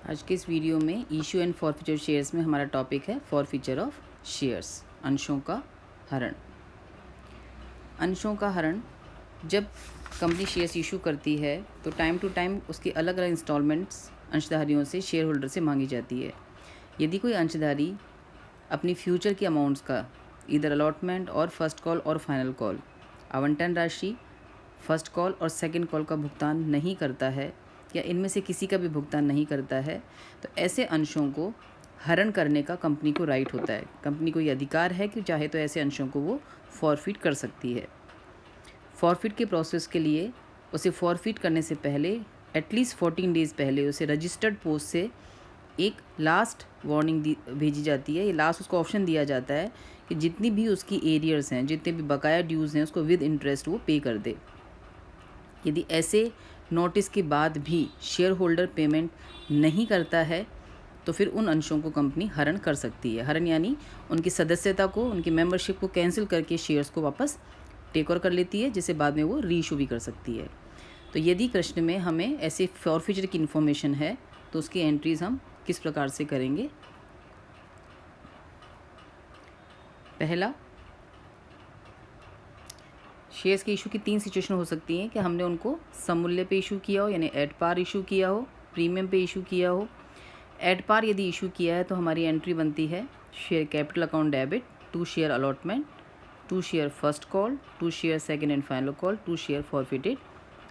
आज के इस वीडियो में इशू एंड फॉरफीचर शेयर्स में हमारा टॉपिक है फॉरफीचर ऑफ शेयर्स, अंशों का हरण। अंशों का हरण, जब कंपनी शेयर्स इशू करती है तो टाइम टू टाइम उसकी अलग अलग इंस्टॉलमेंट्स अंशधारियों से, शेयर होल्डर से मांगी जाती है। यदि कोई अंशधारी अपनी फ्यूचर की अमाउंट्स का इधर अलॉटमेंट और फर्स्ट कॉल और फाइनल कॉल, आवंटन राशि, फर्स्ट कॉल और सेकंड कॉल का भुगतान नहीं करता है या इनमें से किसी का भी भुगतान नहीं करता है, तो ऐसे अंशों को हरण करने का कंपनी को राइट होता है। कंपनी को ये अधिकार है कि चाहे तो ऐसे अंशों को वो फॉरफिट कर सकती है। फॉरफिट के प्रोसेस के लिए उसे फॉरफिट करने से पहले एटलीस्ट 14 डेज़ पहले उसे रजिस्टर्ड पोस्ट से एक लास्ट वार्निंग भेजी जाती है। ये लास्ट उसको ऑप्शन दिया जाता है कि जितनी भी उसकी एरियर्स हैं, जितने भी बकाया ड्यूज़ हैं, उसको विद इंटरेस्ट वो पे कर दे। यदि ऐसे नोटिस के बाद भी शेयर होल्डर पेमेंट नहीं करता है तो फिर उन अंशों को कंपनी हरण कर सकती है। हरण यानी उनकी सदस्यता को, उनकी मेंबरशिप को कैंसिल करके शेयर्स को वापस टेक ओवर कर लेती है, जिसे बाद में वो रीइशू भी कर सकती है। तो यदि प्रश्न में हमें ऐसे फॉरफीचर की इन्फॉर्मेशन है तो उसकी एंट्रीज हम किस प्रकार से करेंगे। पहला, शेयर्स के इशू की 3 सिचुएशन हो सकती हैं कि हमने उनको सममूल्य पे इशू किया हो, यानी एट पार इशू किया हो, प्रीमियम पे इशू किया हो। एट पार यदि इशू किया है तो हमारी एंट्री बनती है share capital account debit, 2 share allotment, 2 share first call, 2 share second and final call, 2 share forfeited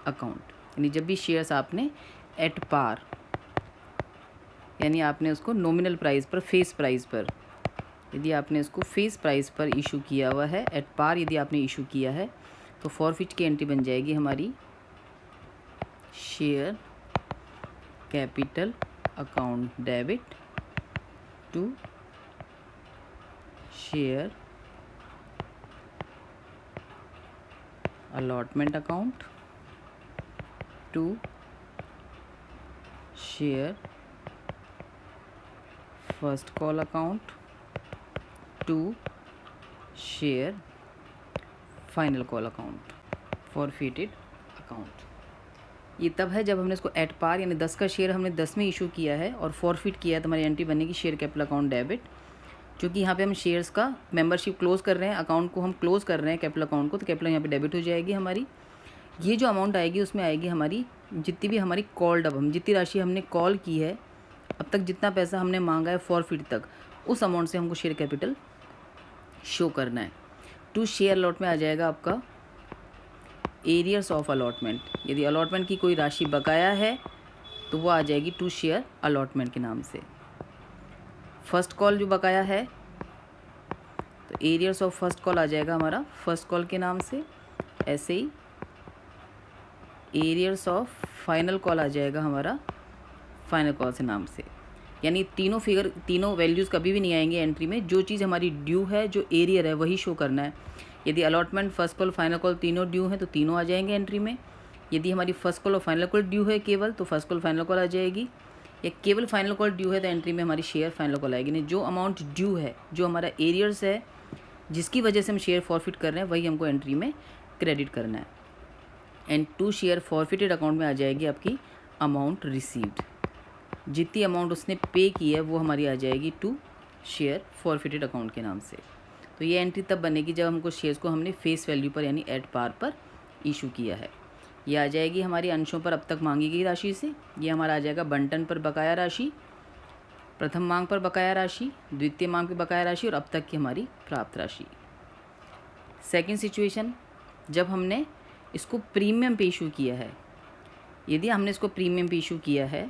account. यानी जब भी शेयर्स आपने एट पार, यानी आपने उसको नॉमिनल प्राइस पर, फेस प्राइस पर, यदि आपने उसको फेस प्राइस पर इशू किया हुआ है, एट पार यदि आपने इशू किया है, तो फॉरफिट की एंट्री बन जाएगी हमारी share capital account debit to share allotment account to share first call account to share final call account, forfeited account. ये तब है जब हमने इसको एट पार, यानी 10 का शेयर हमने 10 में इशू किया है और फॉरफिट किया है, तो हमारी एंट्री बनेगी शेयर कैपिटल अकाउंट डेबिट। क्योंकि यहाँ पे हम शेयर्स का मेंबरशिप क्लोज कर रहे हैं, अकाउंट को हम क्लोज कर रहे हैं कैपिटल अकाउंट को, तो कैपिटल यहाँ पे डेबिट हो जाएगी हमारी। ये जो अमाउंट आएगी उसमें आएगी हमारी जितनी भी हमारी कॉल्ड, अब हम जितनी राशि हमने कॉल की है, अब तक जितना पैसा हमने मांगा है फॉरफिट तक, उस अमाउंट से हमको शेयर कैपिटल शो करना है। टू शेयर अलॉट में आ जाएगा आपका एरियर्स ऑफ अलॉटमेंट। यदि अलॉटमेंट की कोई राशि बकाया है तो वो आ जाएगी टू शेयर अलॉटमेंट के नाम से। फर्स्ट कॉल जो बकाया है तो एरियर्स ऑफ फर्स्ट कॉल आ जाएगा हमारा फर्स्ट कॉल के नाम से। ऐसे ही एरियर्स ऑफ फाइनल कॉल आ जाएगा हमारा फाइनल कॉल से नाम से। यानी तीनों फिगर, तीनों वैल्यूज़ कभी भी नहीं आएंगे एंट्री में। जो चीज़ हमारी ड्यू है, जो एरियर है, वही शो करना है। यदि allotment, first call, final call तीनों ड्यू हैं तो तीनों आ जाएंगे एंट्री में। यदि हमारी फर्स्ट कॉल और फाइनल कॉल ड्यू है केवल, तो फर्स्ट कॉल फाइनल कॉल आ जाएगी। या केवल फाइनल कॉल ड्यू है तो एंट्री में हमारी शेयर फाइनल कॉल आएगी। नहीं, जो अमाउंट ड्यू है, जो हमारा एरियर्स है, जिसकी वजह से हम शेयर फॉरफिट कर रहे हैं, वही हमको एंट्री में क्रेडिट करना है। And to share forfeited account में आ जाएगी आपकी अमाउंट रिसीव्ड। जितनी अमाउंट उसने पे की है वो हमारी आ जाएगी टू शेयर फॉरफिटेड अकाउंट के नाम से। तो ये एंट्री तब बनेगी जब हमको शेयर्स को हमने फेस वैल्यू पर, यानी एट पार पर इशू किया है। ये आ जाएगी हमारी अंशों पर अब तक मांगी गई राशि से। ये हमारा आ जाएगा बंटन पर बकाया राशि, प्रथम मांग पर बकाया राशि, द्वितीय मांग पर बकाया राशि और अब तक की हमारी प्राप्त राशि। सेकेंड सिचुएशन, जब हमने इसको प्रीमियम पे इशू किया है। यदि हमने इसको प्रीमियम पे इशू किया है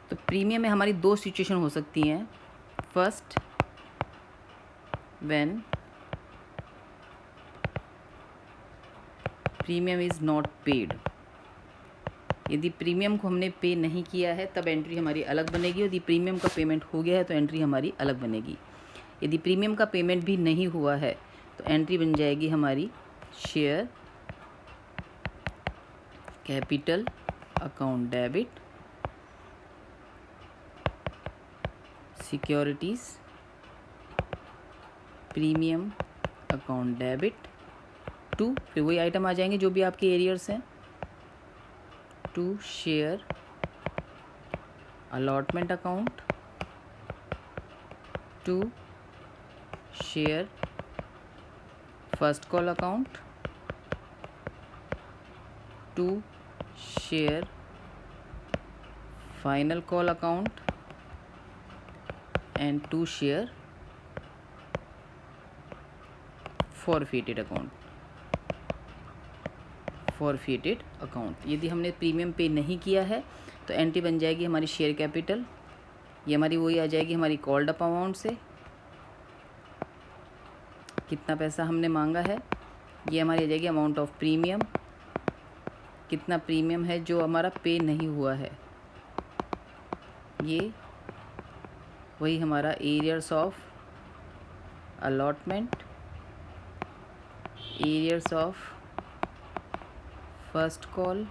तो प्रीमियम में हमारी 2 सिचुएशन हो सकती हैं। First, when premium is not paid. यदि प्रीमियम को हमने पे नहीं किया है तब एंट्री हमारी अलग बनेगी। यदि प्रीमियम का पेमेंट हो गया है तो एंट्री हमारी अलग बनेगी। यदि प्रीमियम का पेमेंट भी नहीं हुआ है तो एंट्री बन जाएगी हमारी share capital account debit, securities premium account debit to, फिर वही आइटम आ जाएंगे जो भी आपके एरियर्स हैं, to share allotment account, to share first call account, to share final call account, and to share forfeited account. Forfeited account, यदि हमने premium पे नहीं किया है तो एंट्री बन जाएगी हमारी शेयर कैपिटल, ये हमारी वही आ जाएगी हमारी कॉल्ड अप अमाउंट से, कितना पैसा हमने मांगा है, ये हमारी आ जाएगी अमाउंट ऑफ प्रीमियम, कितना प्रीमियम है जो हमारा पे नहीं हुआ है, ये वही हमारा arrears of allotment, arrears of first call,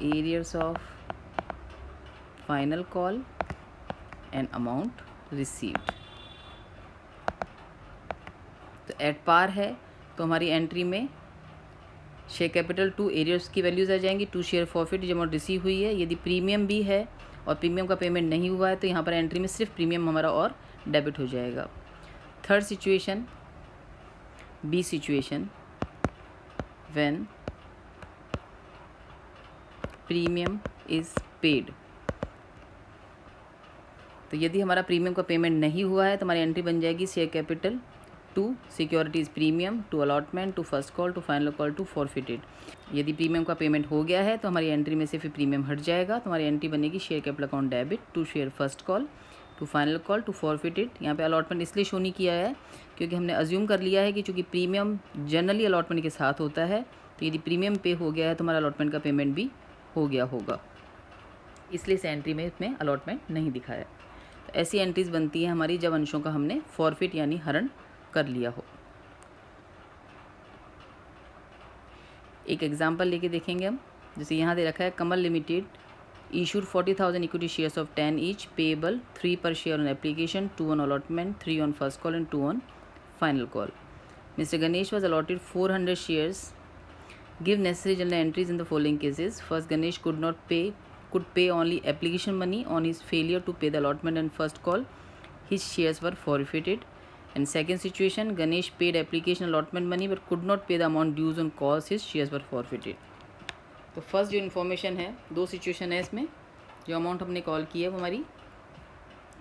arrears of final call and amount received. तो एट पार है तो हमारी एंट्री में शेयर कैपिटल टू एरियर्स की वैल्यूज़ आ जाएंगी, टू शेयर फॉरफिट जो अमाउंट रिसीव हुई है। यदि प्रीमियम भी है और प्रीमियम का पेमेंट नहीं हुआ है तो यहाँ पर एंट्री में सिर्फ प्रीमियम हमारा और डेबिट हो जाएगा। Third situation, B situation, when premium is paid, तो यदि हमारा प्रीमियम का पेमेंट नहीं हुआ है तो हमारी एंट्री बन जाएगी share capital to securities premium, to allotment, to first call, to final call, to forfeited. यदि प्रीमियम का पेमेंट हो गया है तो हमारी एंट्री में से फिर प्रीमियम हट जाएगा, तो हमारी एंट्री बनेगी share capital account debit to share first call, to final call, to forfeited. यहाँ पे अलॉटमेंट इसलिए शो नहीं किया है क्योंकि हमने अज्यूम कर लिया है कि चूँकि प्रीमियम जनरली अलॉटमेंट के साथ होता है, तो यदि प्रीमियम पे हो गया है तो हमारा अलॉटमेंट का पेमेंट भी हो गया होगा, इसलिए इस एंट्री में इसमें अलॉटमेंट नहीं दिखाया। तो ऐसी एंट्रीज बनती है हमारी जब अंशों का हमने फॉरफिट यानी हरण कर लिया हो। एक एग्जांपल लेके देखेंगे हम, जैसे यहाँ दे रखा है कमल limited issued 40,000 equity shares of 10 each, payable 3 per share on application, 2 on allotment, 3 on first call and 2 on final call. Mr. Ganesh was allotted 400 shares. Give necessary journal entries in the following cases. First, Ganesh could pay only application money. On his failure to pay the allotment and first call, his shares were forfeited. And second situation, Ganesh paid application allotment money but could not pay the amount dues on cause his shares were forfeited. तो first जो information है, दो situation है इसमें। जो amount हमने call की है वो हमारी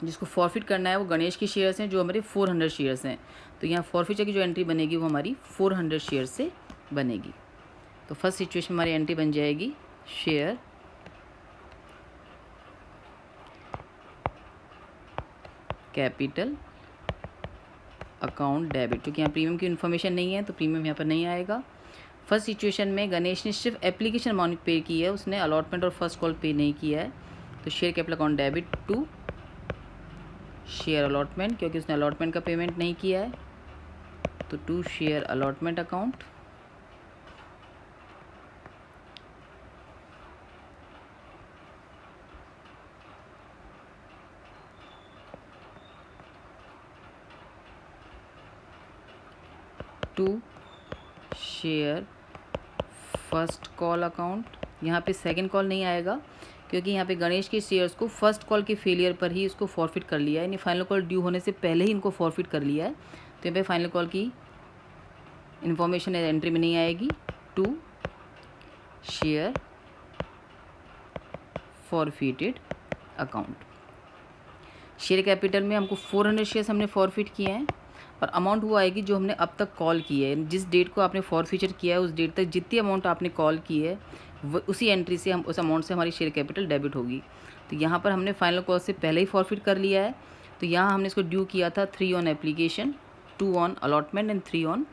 जिसको फॉरफिट करना है वो गणेश के शेयर्स हैं जो हमारे 400 शेयर्स हैं, तो यहाँ फॉरफिचर की जो एंट्री बनेगी वो हमारी 400 शेयर से बनेगी। तो फर्स्ट सिचुएशन हमारी एंट्री बन जाएगी शेयर कैपिटल अकाउंट डेबिट, क्योंकि यहाँ प्रीमियम की इन्फॉर्मेशन नहीं है तो प्रीमियम यहाँ पर नहीं आएगा। फर्स्ट सिचुएशन में गणेश ने सिर्फ एप्लीकेशन अमाउंट पे की है, उसने अलॉटमेंट और फर्स्ट कॉल पे नहीं किया है, तो share capital account debit to share allotment, क्योंकि उसने अलॉटमेंट का पेमेंट नहीं किया है, तो to share allotment account, to share first call account. यहाँ पे सेकंड कॉल नहीं आएगा क्योंकि यहाँ पे गणेश के शेयर्स को फर्स्ट कॉल के फेलियर पर ही इसको फॉरफिट कर लिया है, यानी फाइनल कॉल ड्यू होने से पहले ही इनको फॉरफिट कर लिया है, तो यहाँ पे फाइनल कॉल की इन्फॉर्मेशन एंट्री में नहीं आएगी। To share forfeited account. Share capital में हमको 400 शेयर्स हमने फॉरफिट किए हैं और अमाउंट वो आएगी जो हमने अब तक कॉल की है, जिस डेट को आपने फॉरफिचर किया है उस डेट तक जितनी अमाउंट आपने कॉल की है उसी एंट्री से हम उस अमाउंट से हमारी शेयर कैपिटल डेबिट होगी। तो यहाँ पर हमने फाइनल कॉल से पहले ही फॉरफिट कर लिया है, तो यहाँ हमने इसको ड्यू किया था 3 on application, 2 on allotment and 3 on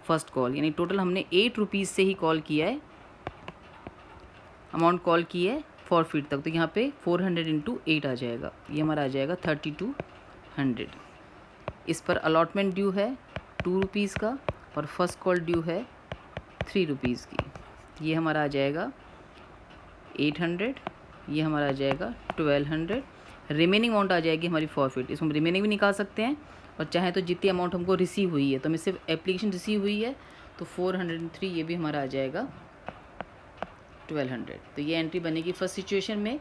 first call, यानी टोटल हमने 8 रुपीज़ से ही कॉल किया है, अमाउंट कॉल की है फॉरफिट तक। तो यहाँ पे 400 इंटू 8 आ जाएगा, ये हमारा आ जाएगा 3200। इस पर अलॉटमेंट ड्यू है 2 रुपीज़ का और फर्स्ट कॉल ड्यू है 3 रुपीज़ की, ये हमारा आ जाएगा 800, ये हमारा आ जाएगा 1200। रिमेनिंग अमाउंट आ जाएगी हमारी फॉरफिट, इसको हम रिमेनिंग भी निकाल सकते हैं और चाहे तो जितनी अमाउंट हमको रिसीव हुई है, तो हमें सिर्फ एप्लीकेशन रिसीव हुई है तो 403, ये भी हमारा आ जाएगा 1200। तो ये एंट्री बनेगी फर्स्ट सिचुएशन में,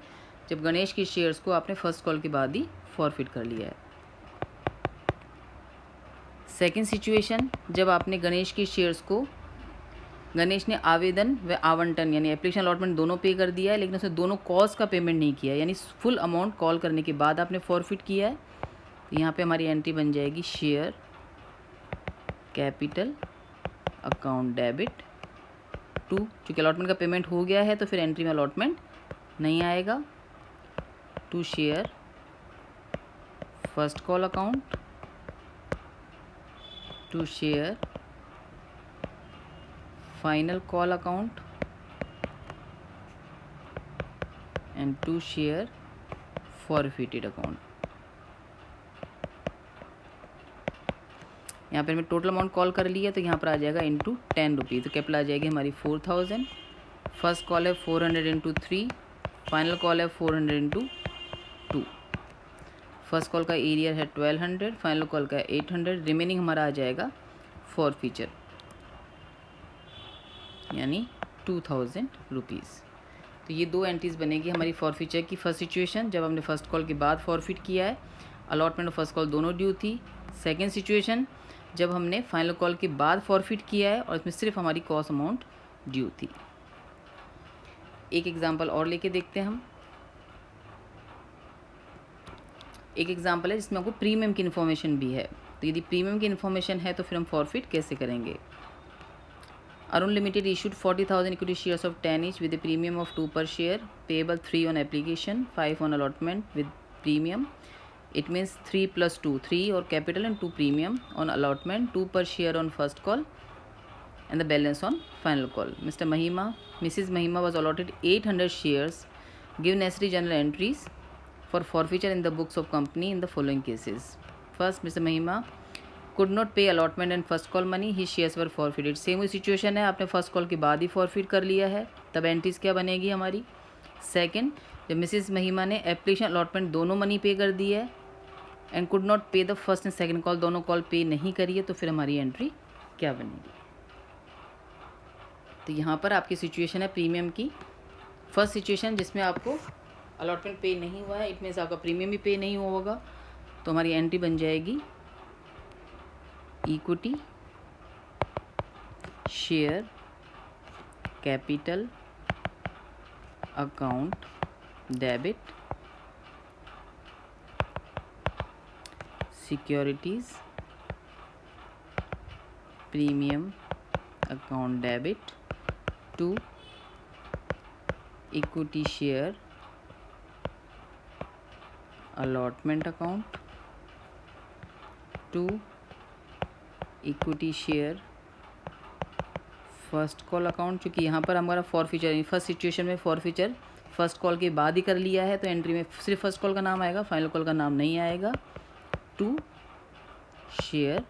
जब गणेश के शेयर्स को आपने फर्स्ट कॉल के बाद ही फॉरफिट कर लिया है। सेकेंड सिचुएशन, जब आपने गणेश के शेयर्स को, गणेश ने आवेदन व आवंटन यानी एप्लीकेशन अलॉटमेंट दोनों पे कर दिया है, लेकिन उसने दोनों कॉल्स का पेमेंट नहीं किया है, यानी फुल अमाउंट कॉल करने के बाद आपने फॉरफिट किया है। तो यहाँ पे हमारी एंट्री बन जाएगी share capital account debit to, चूँकि अलॉटमेंट का पेमेंट हो गया है तो फिर एंट्री में अलॉटमेंट नहीं आएगा, to share first call account, to share final call account and to share forfeited account. यहाँ पर मैं टोटल अमाउंट कॉल कर लिया तो यहाँ पर आ जाएगा इंटू 10 रुपीज़, तो कैपिटल आ जाएगी हमारी 4000। फर्स्ट कॉल है 400 इंटू 3, फाइनल कॉल है 400 इंटू 2। फर्स्ट कॉल का एरियर है 1200, फाइनल कॉल का 800, रिमेनिंग हमारा आ जाएगा फॉरफीचर यानी 2000 रुपीज़। तो ये दो एंट्रीज़ बनेगी हमारी फॉरफीचर की। फर्स्ट सिचुएशन, जब हमने फर्स्ट कॉल के बाद फॉरफिट किया है, अलॉटमेंट और फर्स्ट कॉल दोनों ड्यू थी। सेकेंड सिचुएशन, जब हमने फाइनल कॉल के बाद फॉरफिट किया है और इसमें सिर्फ हमारी कॉस्ट अमाउंट ड्यू थी। एक एग्जांपल और लेके देखते हैं हम। एक एग्जांपल है जिसमें आपको प्रीमियम की इन्फॉर्मेशन भी है। तो यदि प्रीमियम की इन्फॉर्मेशन है तो फिर हम फॉरफिट कैसे करेंगे। Arun limited issued 40,000 equity shares of 10 each with a premium of 2 per share, payable 3 on application, 5 on allotment with premium. It means 3 plus 2, 3 or capital and 2 premium on allotment, 2 per share on first call and the balance on final call. Mrs. Mahima was allotted 800 shares. Give necessary journal entries for forfeiture in the books of company in the following cases. First, Mr. Mahima could not pay allotment and first call money, his shares were forfeited. Same वही situation है, आपने first call के बाद ही forfeit कर लिया है, तब entries क्या बनेगी हमारी। सेकंड, जब मिसेस महिमा ने एप्लीकेशन अलॉटमेंट दोनों मनी पे कर दी है एंड कुड नॉट पे the first and second call, दोनों कॉल पे नहीं करी है, तो फिर हमारी एंट्री क्या बनेगी। तो यहाँ पर आपकी सिचुएशन है प्रीमियम की। फर्स्ट सिचुएशन जिसमें आपको अलॉटमेंट पे नहीं हुआ है, इट मीन्स आपका प्रीमियम भी पे नहीं हुआ होगा, तो हमारी एंट्री बन जाएगी equity share capital account debit securities premium account debit to equity share allotment account to equity share first call account. चूँकि यहाँ पर हमारा फॉरफीचर फर्स्ट सिचुएशन में फॉरफीचर फर्स्ट कॉल के बाद ही कर लिया है, तो एंट्री में सिर्फ फर्स्ट कॉल का नाम आएगा, फाइनल कॉल का नाम नहीं आएगा। To share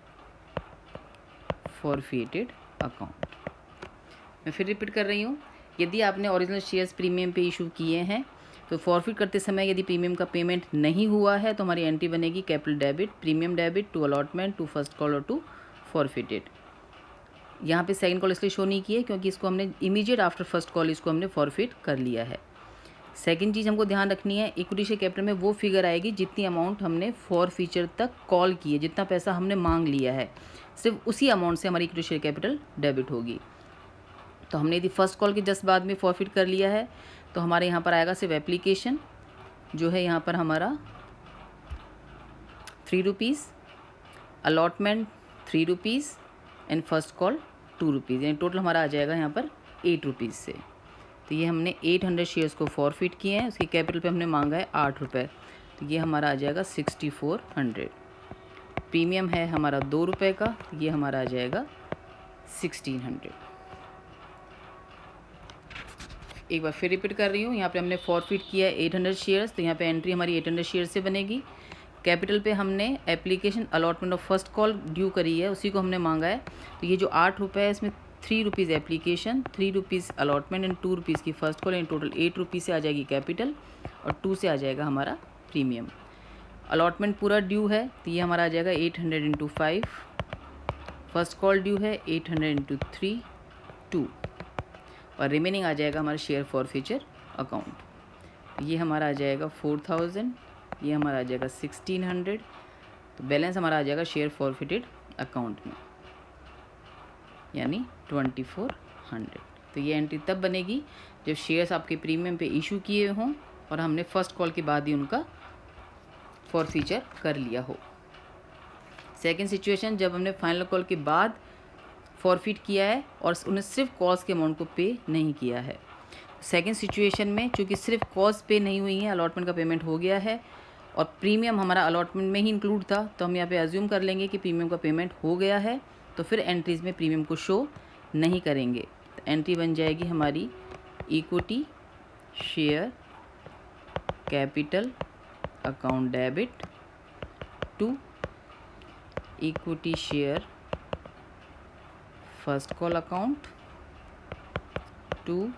forfeited account. मैं फिर रिपीट कर रही हूँ, यदि आपने ओरिजिनल शेयर्स प्रीमियम पे इशू किए हैं तो फॉरफिट करते समय यदि प्रीमियम का पेमेंट नहीं हुआ है तो हमारी एंट्री बनेगी capital debit, premium debit to allotment, to first call और टू फॉरफिटेड। यहाँ पे सेकंड कॉल इसलिए शो नहीं किए क्योंकि इसको हमने इमीडिएट आफ्टर फर्स्ट कॉल इसको हमने फॉरफिट कर लिया है। सेकंड चीज़ हमको ध्यान रखनी है, इक्विटी शेयर कैपिटल में वो फिगर आएगी जितनी अमाउंट हमने फॉरफीचर तक कॉल की है, जितना पैसा हमने मांग लिया है, सिर्फ उसी अमाउंट से हमारी इक्विटी शेयर कैपिटल डेबिट होगी। तो हमने यदि फर्स्ट कॉल के जस्ट बाद में फॉरफिट कर लिया है तो हमारे यहाँ पर आएगा सिर्फ एप्लीकेशन जो है यहाँ पर हमारा 3 rupees, allotment 3 rupees and first call 2 rupees, यानी टोटल हमारा आ जाएगा यहाँ पर 8 रुपीज़ से। तो ये हमने 800 शेयर्स को फॉरफिट किए हैं, उसकी कैपिटल पे हमने मांगा है 8 रुपये, तो ये हमारा आ जाएगा 6400। प्रीमियम है हमारा 2 रुपये का, ये हमारा आ जाएगा 1600। एक बार फिर रिपीट कर रही हूँ, यहाँ पे हमने फॉरफिट किया है 800 शेयर्स, तो यहाँ पे एंट्री हमारी 800 शेयर्स से बनेगी। कैपिटल पे हमने application allotment of first call due करी है, उसी को हमने मांगा है, तो ये जो 8 रुपये है इसमें 3 rupees application, 3 rupees allotment and 2 rupees की first call, and total 8 rupees से आ जाएगी कैपिटल और 2 से आ जाएगा हमारा प्रीमियम। अलॉटमेंट पूरा ड्यू है तो ये हमारा आ जाएगा 800 इंटू 5, फर्स्ट कॉल ड्यू है 800 इंटू 3 2, और रिमेनिंग आ जाएगा हमारा शेयर फॉरफीचर अकाउंट। ये हमारा आ जाएगा 4000, ये हमारा आ जाएगा 1600, तो बैलेंस हमारा आ जाएगा शेयर फॉरफिटेड अकाउंट में, यानी 2400। तो ये एंट्री तब बनेगी जब शेयर्स आपके प्रीमियम पे इशू किए हों और हमने फर्स्ट कॉल के बाद ही उनका फॉरफीचर कर लिया हो। सेकंड सिचुएशन, जब हमने फाइनल कॉल के बाद फॉरफिट किया है और उन्हें सिर्फ कॉल्स के अमाउंट को पे नहीं किया है। सेकंड सिचुएशन में चूँकि सिर्फ कॉल्स पे नहीं हुई हैं, अलॉटमेंट का पेमेंट हो गया है और प्रीमियम हमारा अलॉटमेंट में ही इंक्लूड था, तो हम यहाँ पे अज्यूम कर लेंगे कि प्रीमियम का पेमेंट हो गया है, तो फिर एंट्रीज़ में प्रीमियम को शो नहीं करेंगे। तो एंट्री बन जाएगी हमारी equity share capital account debit to equity share first call account to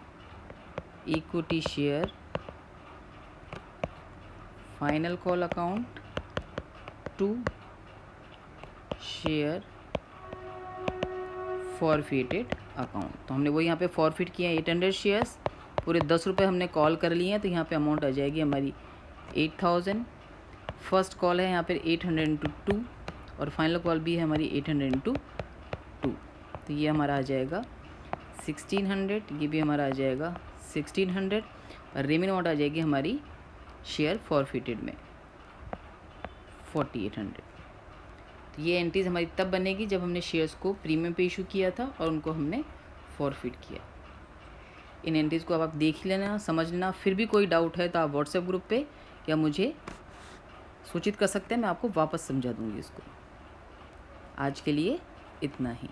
equity share final call account to share forfeited account. तो हमने वो यहाँ पे फॉरफिट किया 800 शेयर्स, पूरे 10 रुपये हमने कॉल कर लिए हैं, तो यहाँ पे अमाउंट आ जाएगी हमारी 8000। फर्स्ट कॉल है यहाँ पे 800 इंटू 2 और फाइनल कॉल भी है हमारी 800 इंटू 2, तो ये हमारा आ जाएगा 1600, ये भी हमारा आ जाएगा 1600 और रिमेनिंग अमाउंट आ जाएगी हमारी शेयर फॉरफिटेड में 4800। तो ये एंट्रीज हमारी तब बनेगी जब हमने शेयर्स को प्रीमियम पे इशू किया था और उनको हमने फॉरफिट किया। इन एंट्रीज को अब आप देख ही लेना, समझ लेना। फिर भी कोई डाउट है तो आप व्हाट्सएप ग्रुप पे या मुझे सूचित कर सकते हैं, मैं आपको वापस समझा दूँगी इसको। आज के लिए इतना ही।